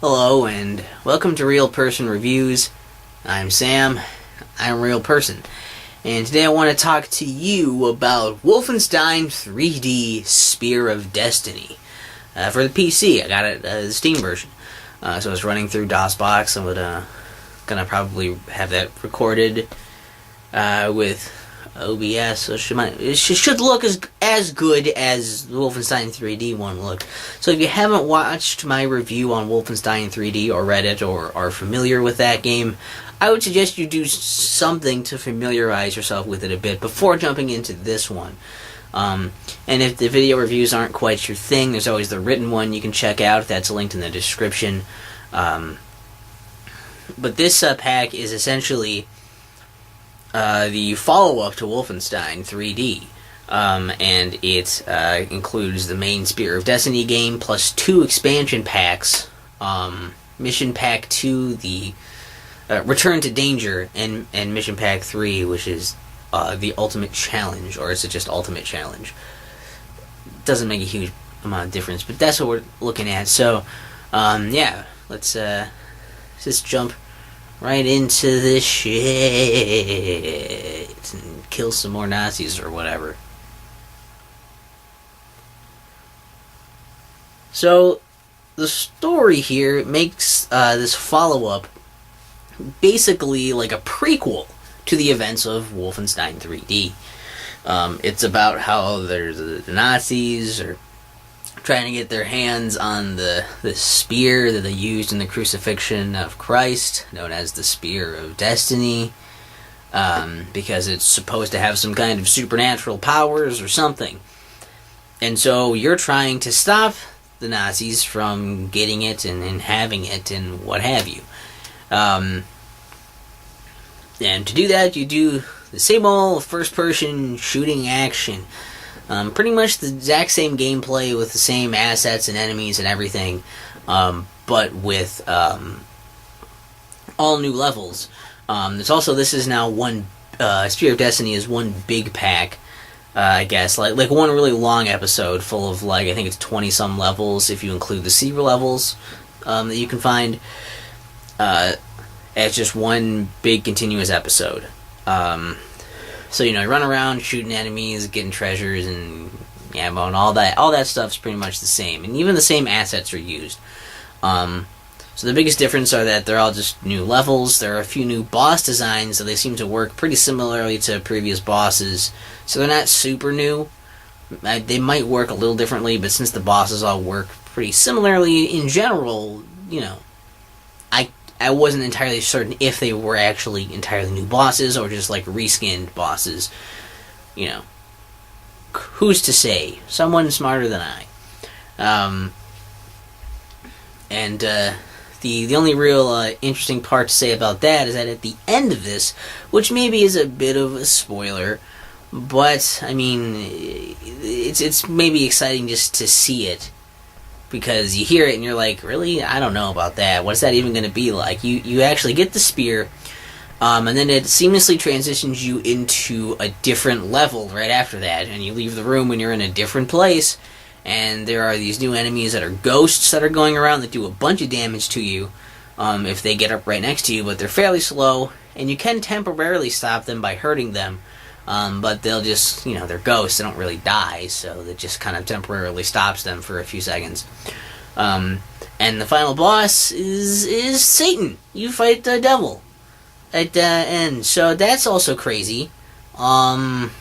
Hello and welcome to Real Person Reviews. I'm Sam. I'm a real person. And today I want to talk to you about Wolfenstein 3D Spear of Destiny. For the PC, I got it, the Steam version. So it's running through DOSBox. I'm gonna probably have that recorded with OBS, so it should look as good as the Wolfenstein 3D one looked. So if you haven't watched my review on Wolfenstein 3D or read it or are familiar with that game, I would suggest you do something to familiarize yourself with it a bit before jumping into this one. And if the video reviews aren't quite your thing, there's always the written one you can check out. That's linked in the description. But this pack is essentially the follow-up to Wolfenstein 3D, and it includes the main Spear of Destiny game plus 2 expansion packs, Mission Pack 2, the Return to Danger, and Mission Pack 3, which is the Ultimate Challenge, or is it just Ultimate Challenge? Doesn't make a huge amount of difference, but that's what we're looking at. So, yeah, let's just jump right into this shit and kill some more Nazis or whatever. So, the story here makes this follow-up basically like a prequel to the events of Wolfenstein 3D. It's about how the Nazis are trying to get their hands on the spear that they used in the crucifixion of Christ, known as the Spear of Destiny, because it's supposed to have some kind of supernatural powers or something. And so you're trying to stop the Nazis from getting it and having it and what have you. And to do that, you do the same old first-person shooting action. Pretty much the exact same gameplay with the same assets and enemies and everything, but with all new levels. This is now one, Spear of Destiny is one big pack, I guess, like one really long episode full of, I think it's 20-some levels, if you include the secret levels that you can find. It's just one big continuous episode. So, you run around shooting enemies, getting treasures, and ammo, and all that stuff's pretty much the same. And even the same assets are used. So the biggest difference are that they're all just new levels. There are a few new boss designs, so they seem to work pretty similarly to previous bosses. So they're not super new. They might work a little differently, but since the bosses all work pretty similarly in general, I wasn't entirely certain if they were actually entirely new bosses or just reskinned bosses. Who's to say? Someone smarter than I. The only real interesting part to say about that is that at the end of this, which maybe is a bit of a spoiler, but I mean, it's maybe exciting just to see it. Because you hear it and you're like, really? I don't know about that. What's that even going to be like? You actually get the spear, and then it seamlessly transitions you into a different level right after that. And you leave the room and you're in a different place. And there are these new enemies that are ghosts that are going around that do a bunch of damage to you if they get up right next to you. But they're fairly slow. And you can temporarily stop them by hurting them. But they'll just, they're ghosts, they don't really die, so that just kind of temporarily stops them for a few seconds. And the final boss is Satan. You fight the devil at the end, so that's also crazy. But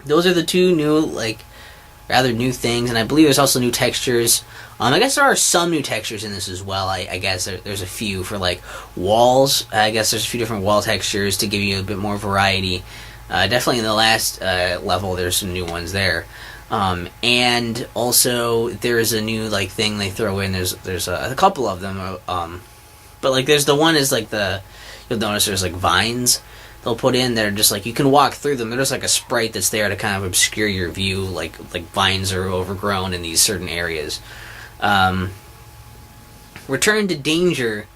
those are the two new, rather new things, and I believe there's also new textures. I guess there are some new textures in this as well. I guess there's a few for walls. I guess there's a few different wall textures to give you a bit more variety. Definitely in the last level there's some new ones there. And also there's a new thing they throw in. There's a couple of them. But there's the one is you'll notice there's vines they'll put in. They're just you can walk through them. They're just a sprite that's there to kind of obscure your view. Like vines are overgrown in these certain areas. Return to Danger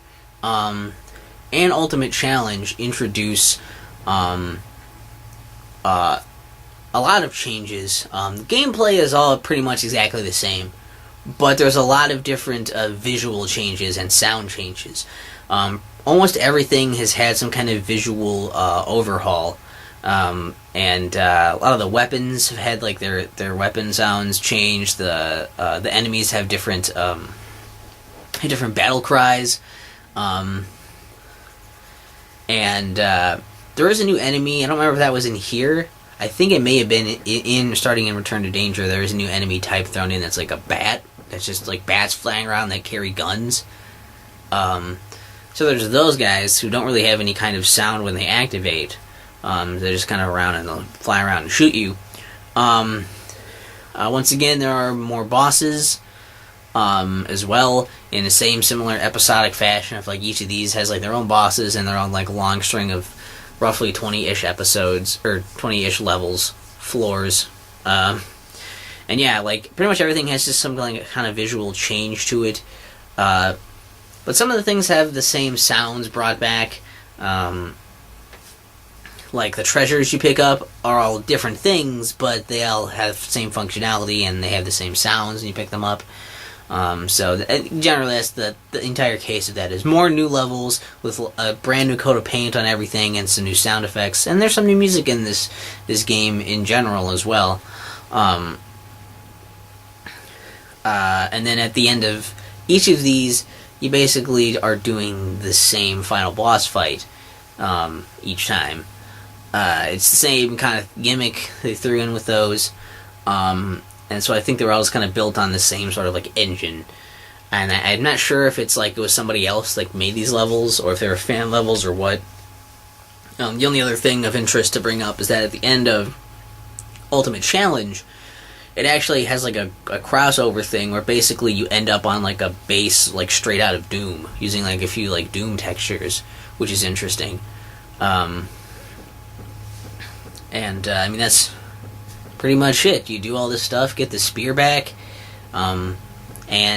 and Ultimate Challenge introduce a lot of changes. The gameplay is all pretty much exactly the same, but there's a lot of different visual changes and sound changes. Almost everything has had some kind of visual overhaul, and a lot of the weapons have had like their weapon sounds changed. The enemies have different battle cries, and there is a new enemy. I don't remember if that was in here. I think it may have been in starting in Return to Danger. There is a new enemy type thrown in that's like a bat. That's just like bats flying around that carry guns. So there's those guys who don't really have any kind of sound when they activate. They're just kind of around and they'll fly around and shoot you. Once again, there are more bosses as well in the same similar episodic fashion. If like each of these has like their own bosses and they're on like a long string of roughly 20-ish episodes or 20-ish levels, floors. And yeah, like pretty much everything has just some like kind of visual change to it. But some of the things have the same sounds brought back. Like the treasures you pick up are all different things, but they all have the same functionality and they have the same sounds when you pick them up. Generally that's the entire case of that is more new levels with a brand new coat of paint on everything and some new sound effects. And there's some new music in this game in general as well. And then at the end of each of these, you basically are doing the same final boss fight each time. It's the same kind of gimmick they threw in with those. And so I think they were always kind of built on the same sort of like engine. And I'm not sure if it's like it was somebody else like made these levels or if they were fan levels or what. The only other thing of interest to bring up is that at the end of Ultimate Challenge, it actually has like a crossover thing where basically you end up on like a base like straight out of Doom using like a few like Doom textures, which is interesting. I mean that's pretty much it. You do all this stuff, get the spear back, I mean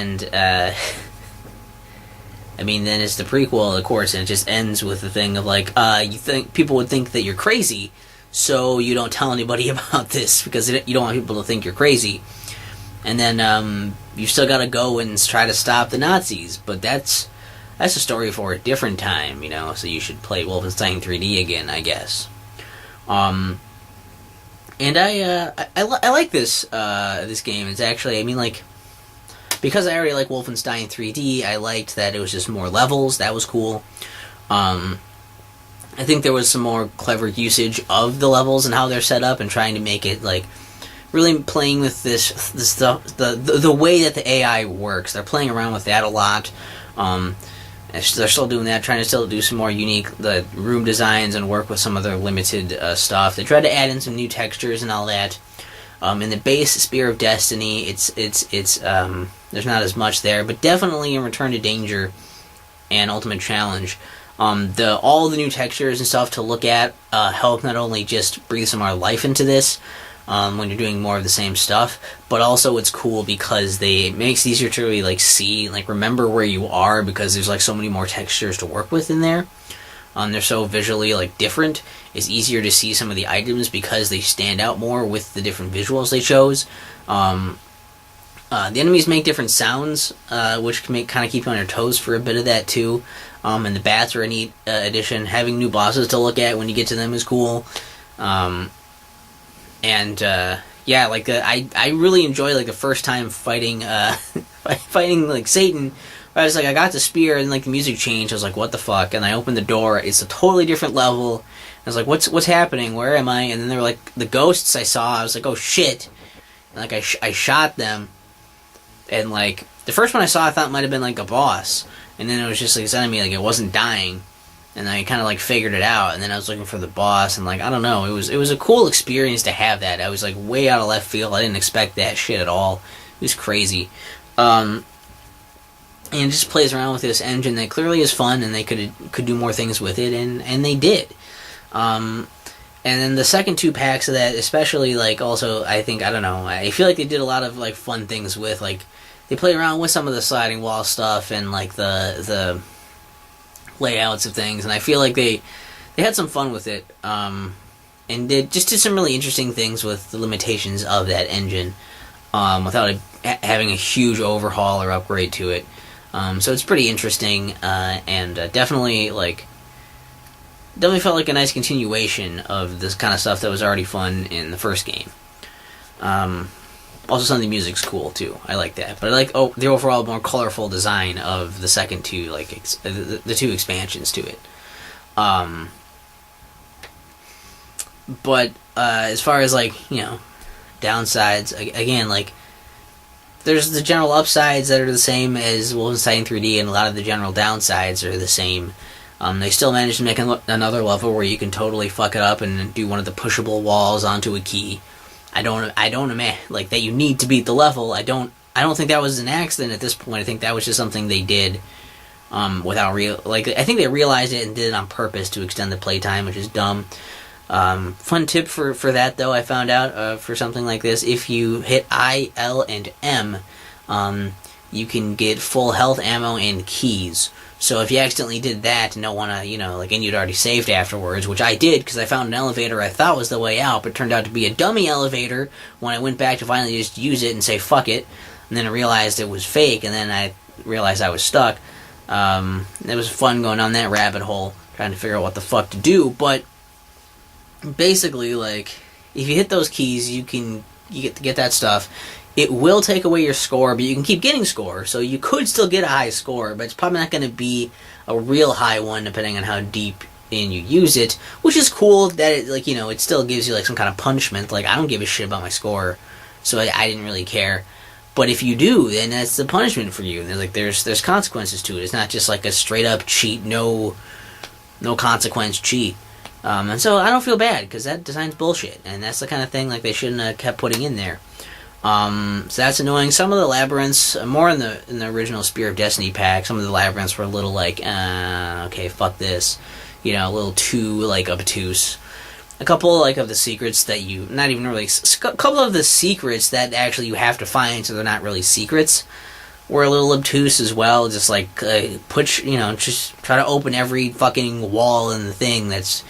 then it's the prequel of course, and it just ends with the thing of like you think people would think that you're crazy, so you don't tell anybody about this because you don't want people to think you're crazy. And then you still gotta go and try to stop the Nazis, but that's a story for a different time, you know, so you should play Wolfenstein 3D again, I guess. And I like this game. It's actually, I mean, like, because I already like Wolfenstein 3D, I liked that it was just more levels. That was cool. I think there was some more clever usage of the levels and how they're set up and trying to make it, like, really playing with this stuff, the way that the AI works. They're playing around with that a lot. They're still doing that, trying to still do some more unique room designs and work with some of their limited stuff. They tried to add in some new textures and all that. In the base Spear of Destiny, it's there's not as much there, but definitely in Return to Danger and Ultimate Challenge, all the new textures and stuff to look at help not only just breathe some more life into this, when you're doing more of the same stuff, but also it's cool because it makes it easier to really like see, like remember where you are, because there's like so many more textures to work with in there. They're so visually like different. It's easier to see some of the items because they stand out more with the different visuals they chose. The enemies make different sounds, which can kind of keep you on your toes for a bit of that too. And the bats are a neat addition. Having new bosses to look at when you get to them is cool. Yeah, like I really enjoy like the first time fighting fighting like Satan. I was like, I got the spear and like the music changed. I was like, what the fuck? And I opened the door. It's a totally different level. I was like, what's happening? Where am I? And then there were like the ghosts I saw. I was like, oh shit! And like I shot them, and like the first one I saw, I thought might have been like a boss, and then it was just like this enemy, like it wasn't dying. And I kind of like figured it out, and then I was looking for the boss, and like I don't know, it was a cool experience to have that. I was like way out of left field. I didn't expect that shit at all. It was crazy, and it just plays around with this engine that clearly is fun, and they could do more things with it, and they did. And then the second two packs of that, especially like also, I think I don't know, I feel like they did a lot of like fun things with like they play around with some of the sliding wall stuff and like the layouts of things, and I feel like they had some fun with it, and did some really interesting things with the limitations of that engine. without having a huge overhaul or upgrade to it. So it's pretty interesting, and definitely felt like a nice continuation of this kind of stuff that was already fun in the first game. Also, some of the music's cool too. I like that, but I like the overall more colorful design of the second two, the two expansions to it. But as far as downsides, again, there's the general upsides that are the same as Wolfenstein 3D, and a lot of the general downsides are the same. They still managed to make another level where you can totally fuck it up and do one of the pushable walls onto a key. I don't imagine that you need to beat the level. I don't think that was an accident at this point. I think that was just something they did without I think they realized it and did it on purpose to extend the playtime, which is dumb. Fun tip for that though, I found out for something like this: if you hit I, L, and M, you can get full health, ammo, and keys. So if you accidentally did that and don't want to, and you'd already saved afterwards, which I did because I found an elevator I thought was the way out, but turned out to be a dummy elevator when I went back to finally just use it and say fuck it, and then I realized it was fake, and then I realized I was stuck. It was fun going down that rabbit hole, trying to figure out what the fuck to do, but basically, if you hit those keys, you get that stuff. It will take away your score, but you can keep getting score, so you could still get a high score, but it's probably not going to be a real high one depending on how deep in you use it, which is cool that it, it still gives you, some kind of punishment. I don't give a shit about my score, so I didn't really care. But if you do, then that's the punishment for you. There's consequences to it. It's not just a straight-up cheat, no consequence cheat. And so I don't feel bad, because that design's bullshit, and that's the kind of thing they shouldn't have kept putting in there. So that's annoying. Some of the labyrinths, more in the original Spear of Destiny pack, some of the labyrinths were a little okay, fuck this. A little too, obtuse. A couple, of the secrets that a couple of the secrets that actually you have to find, so they're not really secrets, were a little obtuse as well. Just, just try to open every fucking wall in the thing that's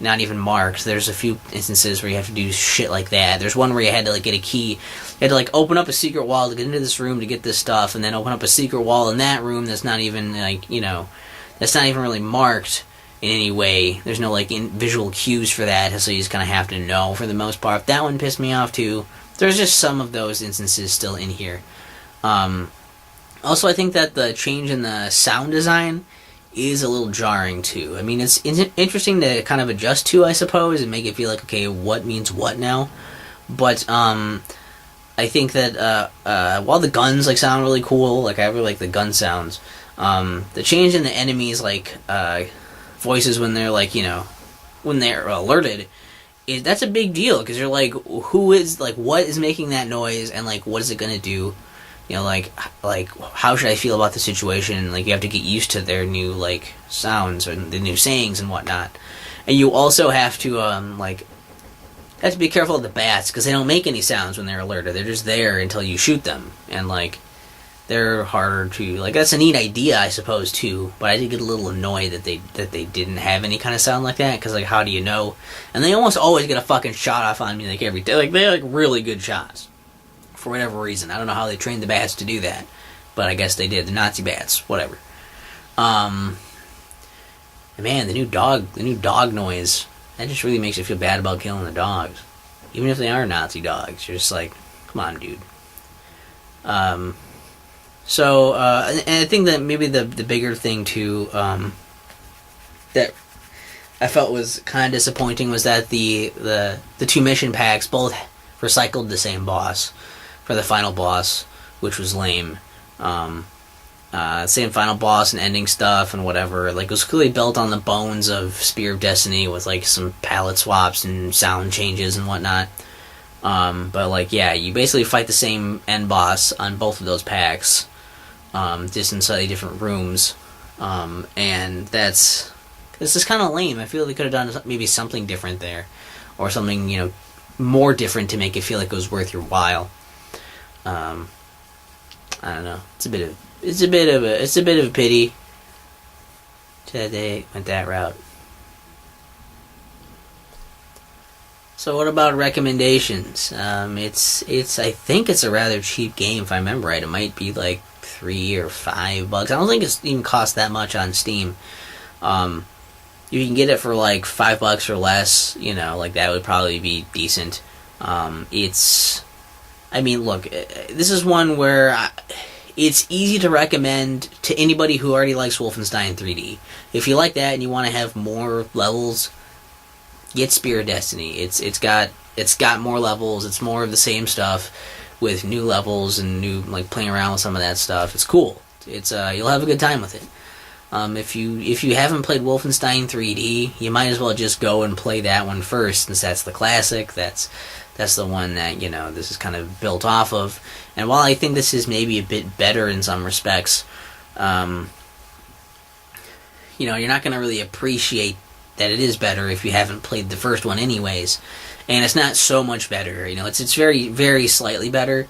not even marked. There's a few instances where you have to do shit like that. There's one where you had to get a key. You had to open up a secret wall to get into this room to get this stuff, and then open up a secret wall in that room that's not even that's not even really marked in any way. There's no visual cues for that, so you just kind of have to know for the most part. That one pissed me off too. There's just some of those instances still in here. Also, I think that the change in the sound design is a little jarring too. I mean, it's interesting to kind of adjust to, I suppose, and make it feel okay, what means what now. But I think that while the guns sound really cool, I really like the gun sounds. The change in the enemies voices when they're when they're alerted, that's a big deal, because you're who is what is making that noise, and what is it gonna do? How should I feel about the situation? You have to get used to their new, sounds and the new sayings and whatnot. And you also have to, be careful of the bats, because they don't make any sounds when they're alerted. They're just there until you shoot them. And, they're harder to, that's a neat idea, I suppose, too. But I did get a little annoyed that they didn't have any kind of sound like that, because, how do you know? And they almost always get a fucking shot off on me, every day. They're, really good shots. For whatever reason. I don't know how they trained the bats to do that, but I guess they did. The Nazi bats, whatever. Man, the new dog noise, that just really makes you feel bad about killing the dogs. Even if they are Nazi dogs, you're just come on, dude. And I think that maybe the bigger thing too, that I felt was kind of disappointing, was that the two mission packs both recycled the same boss for the final boss, which was lame. Same final boss and ending stuff and whatever. It was clearly built on the bones of Spear of Destiny with some palette swaps and sound changes and whatnot. But you basically fight the same end boss on both of those packs, just in slightly different rooms. And it's just kind of lame. I feel they could have done maybe something different there, or something more different to make it feel it was worth your while. I don't know. It's a bit of a pity that they went that route. So what about recommendations? It's I think it's a rather cheap game if I remember right. It might be like $3 or $5. I don't think it's even cost that much on Steam. You can get it for like $5 or less. You know, like that would probably be decent. I mean, look, this is one where it's easy to recommend to anybody who already likes Wolfenstein 3D. If you like that and you want to have more levels, get Spear of Destiny. It's got more levels. It's more of the same stuff with new levels and new, like, playing around with some of that stuff. It's cool. You'll have a good time with it. If you haven't played Wolfenstein 3D, you might as well just go and play that one first, since that's the classic. That's the one that, you know, this is kind of built off of. And while I think this is maybe a bit better in some respects, you know, you're not going to really appreciate that it is better if you haven't played the first one anyways. And it's not so much better, you know, it's very, very slightly better,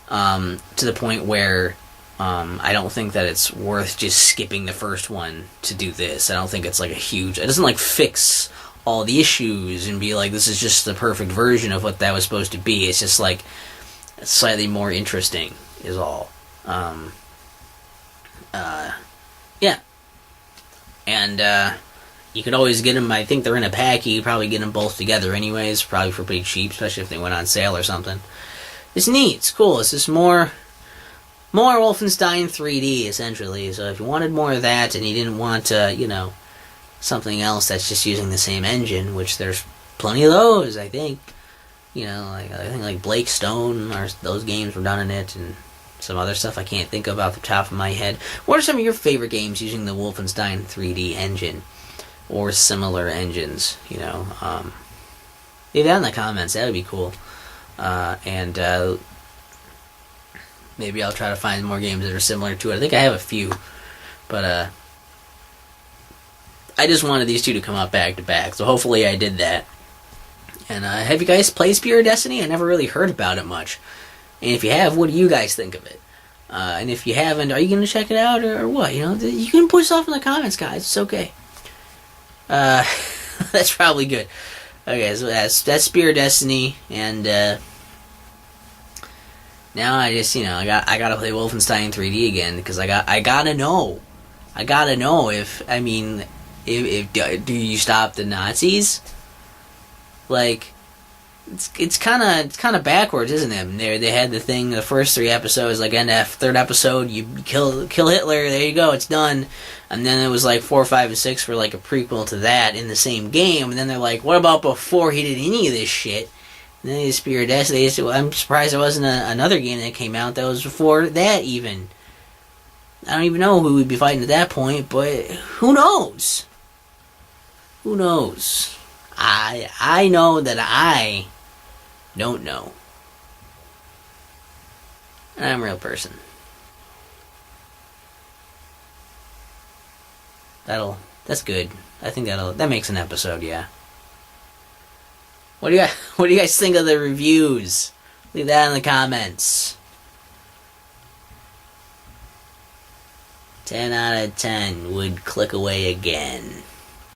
to the point where I don't think that it's worth just skipping the first one to do this. I don't think it's like it doesn't like fix all the issues and be like, this is just the perfect version of what that was supposed to be. It's just like slightly more interesting is all. Yeah. And you could always get them, I think they're in a pack, you could probably get them both together anyways, probably for pretty cheap, especially if they went on sale or something. It's neat, it's cool, it's just more Wolfenstein 3D, essentially. So if you wanted more of that and you didn't want, you know, something else that's just using the same engine, which there's plenty of those, I think. You know, like I think like Blake Stone, or those games were done in it, and some other stuff I can't think of off the top of my head. What are some of your favorite games using the Wolfenstein 3D engine, or similar engines? You know, leave that in the comments. That would be cool. And maybe I'll try to find more games that are similar to it. I think I have a few, but I just wanted these two to come out back to back, so hopefully I did that. And have you guys played Spear of Destiny? I never really heard about it much. And if you have, what do you guys think of it? And if you haven't, are you going to check it out or what? You know, you can put stuff in the comments, guys. It's okay. That's probably good. Okay, so that's Spear of Destiny, and now I just, you know, I gotta play Wolfenstein 3D again, because I gotta know if, I mean, if do you stop the Nazis? Like, it's kind of backwards, isn't it? They had the thing, the first 3 episodes, like, in that third episode, you kill Hitler, there you go, it's done. And then it was like 4, 5, and 6 were like a prequel to that in the same game. And then they're like, what about before he did any of this shit? And then his Spear of Destiny. I'm surprised there wasn't another game that came out that was before that even. I don't even know who we'd be fighting at that point, but who knows? Who knows? I know that I don't know. And I'm a real person. That's good. I think that makes an episode, yeah. What do you guys think of the reviews? Leave that in the comments. 10 out of 10 would click away again.